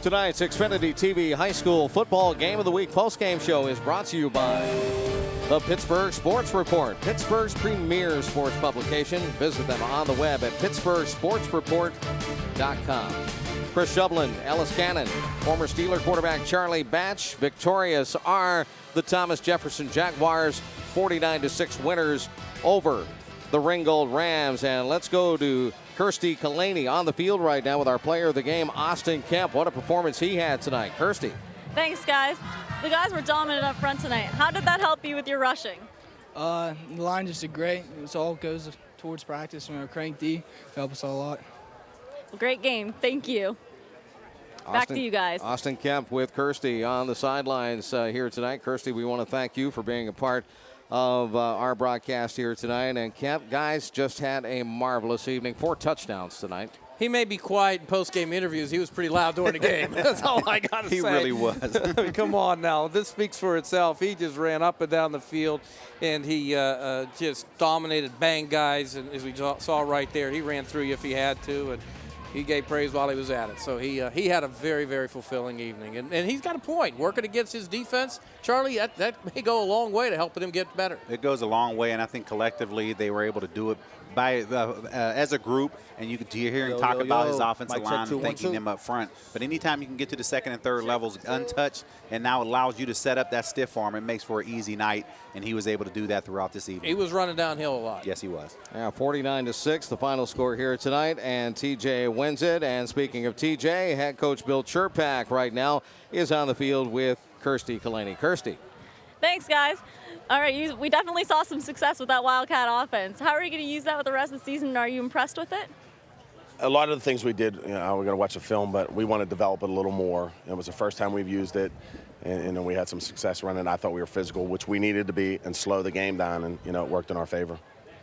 Tonight's Xfinity TV High School Football Game of the Week postgame show is brought to you by the Pittsburgh Sports Report, Pittsburgh's premier sports publication. Visit them on the web at pittsburghsportsreport.com. Chris Shublin, Ellis Cannon, former Steeler quarterback Charlie Batch. Victorious are the Thomas Jefferson Jaguars, 49-6 winners over the Ringgold Rams. And let's go to Kirsty Kalani on the field right now with our player of the game, Austin Kemp. What a performance he had tonight. Kirsty. Thanks, guys. The guys were dominant up front tonight. How did that help you with your rushing? The line just did great. It all goes towards practice. Crank D help us a lot. Well, great game. Thank you. Back to you guys. Austin Kemp with Kirsty on the sidelines here tonight. Kirsty, we want to thank you for being a part of our broadcast here tonight. And Kemp, guys, just had a marvelous evening. 4 touchdowns tonight. He may be quiet in post-game interviews. He was pretty loud during the game. That's all I got to say. He really was. I mean, come on now. This speaks for itself. He just ran up and down the field, and he just dominated, banged guys. And as we saw right there, he ran through you if he had to, and he gave praise while he was at it. So he had a very, very fulfilling evening. And he's got a point. Working against his defense, Charlie, that may go a long way to helping him get better. It goes a long way, and I think collectively they were able to do it by as a group. And you're hearing talk about his offensive line and thanking them up front. But anytime you can get to the second and third levels untouched and now allows you to set up that stiff arm, it makes for an easy night. And he was able to do that throughout this evening. He was running downhill a lot. Yes, he was. Yeah, 49-6, the final score here tonight, and TJ wins it. And speaking of TJ, head coach Bill Chirpak right now is on the field with Kirsty Kalani. Kirsty. Thanks, guys. All right, we definitely saw some success with that Wildcat offense. How are you going to use that with the rest of the season? Are you impressed with it? A lot of the things we did, we're going to watch the film, but we want to develop it a little more. It was the first time we've used it, and we had some success running. I thought we were physical, which we needed to be, and slow the game down, and, it worked in our favor.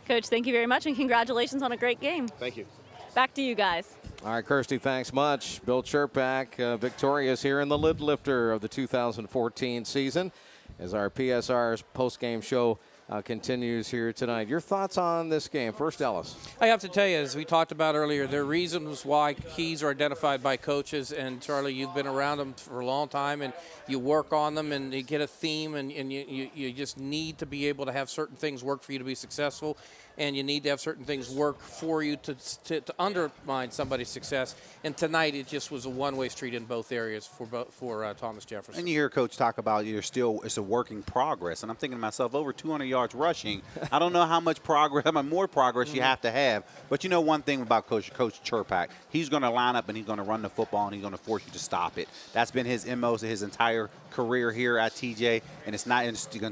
Coach, thank you very much, and congratulations on a great game. Thank you. Back to you guys. All right, Kirsty, thanks much. Bill Chirpak, victorious here in the lid lifter of the 2014 season as our PSR's postgame show continues here tonight. Your thoughts on this game? First, Ellis. I have to tell you, as we talked about earlier, there are reasons why keys are identified by coaches. And, Charlie, you've been around them for a long time, and you work on them, and you get a theme, and you just need to be able to have certain things work for you to be successful, and you need to have certain things work for you to undermine somebody's success. And tonight it just was a one-way street in both areas for Thomas Jefferson. And you hear Coach talk about it's a work in progress. And I'm thinking to myself, over 200 yards rushing, I don't know how much more progress you have to have. But you know one thing about Coach Chirpak, he's going to line up and he's going to run the football and he's going to force you to stop it. That's been his MO his entire career here at TJ, and it's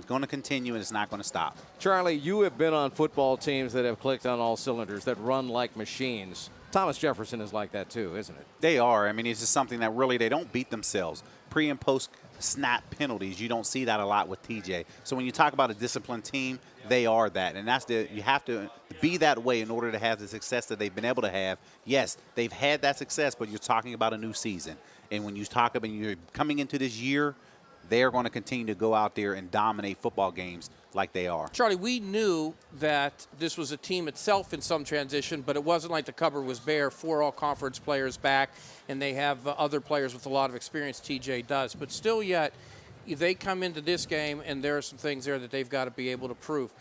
going to continue and it's not going to stop. Charlie, you have been on football teams that have clicked on all cylinders, that run like machines. Thomas Jefferson is like that too, isn't it? They are. I mean, it's just something that really they don't beat themselves. Pre and post snap penalties, you don't see that a lot with TJ. So when you talk about a disciplined team, they are that. And you have to be that way in order to have the success that they've been able to have. Yes, they've had that success, but you're talking about a new season. And when you talk about you're coming into this year, they're going to continue to go out there and dominate football games like they are. Charlie, we knew that this was a team itself in some transition, but it wasn't like the cupboard was bare. 4 all-conference players back, and they have other players with a lot of experience. TJ does. But still yet, they come into this game, and there are some things there that they've got to be able to prove.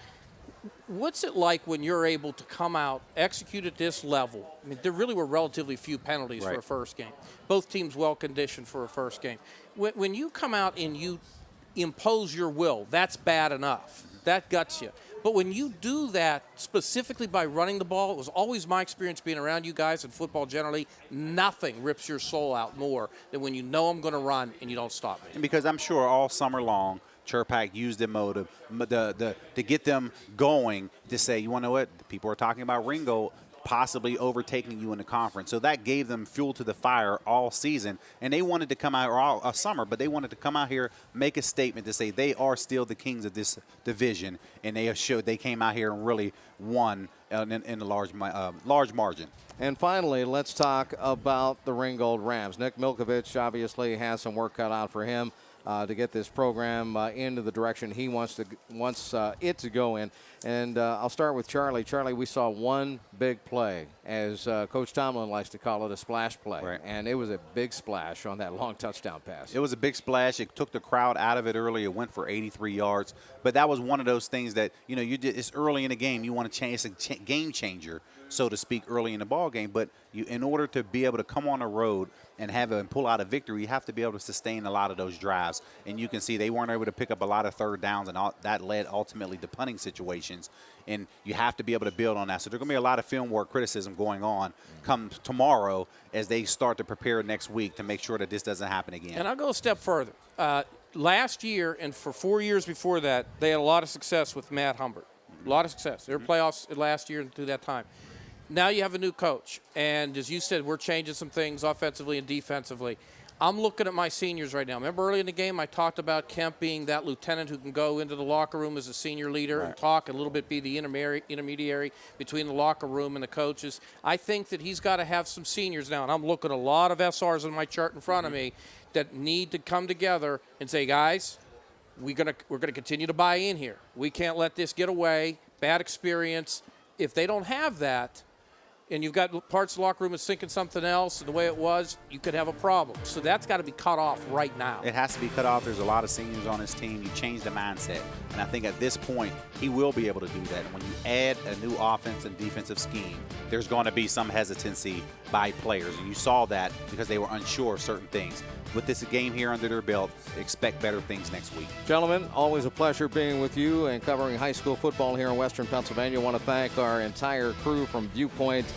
What's it like when you're able to come out, execute at this level? I mean, there really were relatively few penalties for a first game. Both teams well-conditioned for a first game. When you come out and you impose your will, that's bad enough. That guts you. But when you do that specifically by running the ball, it was always my experience being around you guys in football generally, nothing rips your soul out more than when you know I'm going to run and you don't stop me. And because I'm sure all summer long, Chirpak used the motive to get them going to say, you want to know what? People are talking about Ringgold possibly overtaking you in the conference. So that gave them fuel to the fire all season. And they wanted to come out all summer, but they wanted to come out here, make a statement to say they are still the kings of this division. And they came out here and really won in a large margin. And finally, let's talk about the Ringgold Rams. Nick Milkovich obviously has some work cut out for him to get this program into the direction he wants it to go in. And I'll start with Charlie. Charlie, we saw one big play, as Coach Tomlin likes to call it, a splash play. Right. And it was a big splash on that long touchdown pass. It was a big splash. It took the crowd out of it early. It went for 83 yards. But that was one of those things that, you know, it's early in the game. You want to change. It's a game changer, so to speak, early in the ball game. But in order to be able to come on the road and pull out a victory, you have to be able to sustain a lot of those drives. And you can see they weren't able to pick up a lot of third downs, and that led ultimately to punting situations. And you have to be able to build on that. So there's going to be a lot of film work criticism going on come tomorrow as they start to prepare next week to make sure that this doesn't happen again. And I'll go a step further. Last year and for 4 years before that, they had a lot of success with Matt Humbert. A lot of success. They were playoffs last year and through that time. Now you have a new coach. And as you said, we're changing some things offensively and defensively. I'm looking at my seniors right now. Remember early in the game I talked about Kemp being that lieutenant who can go into the locker room as a senior leader and talk and a little bit be the intermediary between the locker room and the coaches. I think that he's got to have some seniors now. And I'm looking at a lot of SRs on my chart in front of me that need to come together and say, guys, we're gonna continue to buy in here. We can't let this get away. Bad experience. If they don't have that, and you've got parts of the locker room is thinking something else, and the way it was, you could have a problem. So that's got to be cut off right now. It has to be cut off. There's a lot of seniors on his team. You change the mindset. And I think at this point, he will be able to do that. And when you add a new offense and defensive scheme, there's going to be some hesitancy by players. And you saw that because they were unsure of certain things. With this game here under their belt, expect better things next week. Gentlemen, always a pleasure being with you and covering high school football here in Western Pennsylvania. I want to thank our entire crew from Viewpoint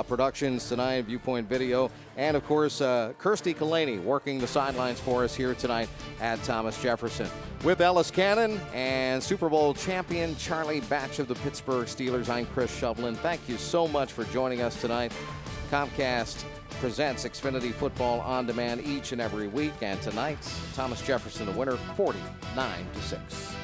Productions tonight, Viewpoint Video, and of course, Kirsty Kalani working the sidelines for us here tonight at Thomas Jefferson. With Ellis Cannon and Super Bowl champion Charlie Batch of the Pittsburgh Steelers, I'm Chris Shovlin. Thank you so much for joining us tonight. Comcast presents Xfinity Football on demand each and every week, and tonight, Thomas Jefferson the winner, 49-6.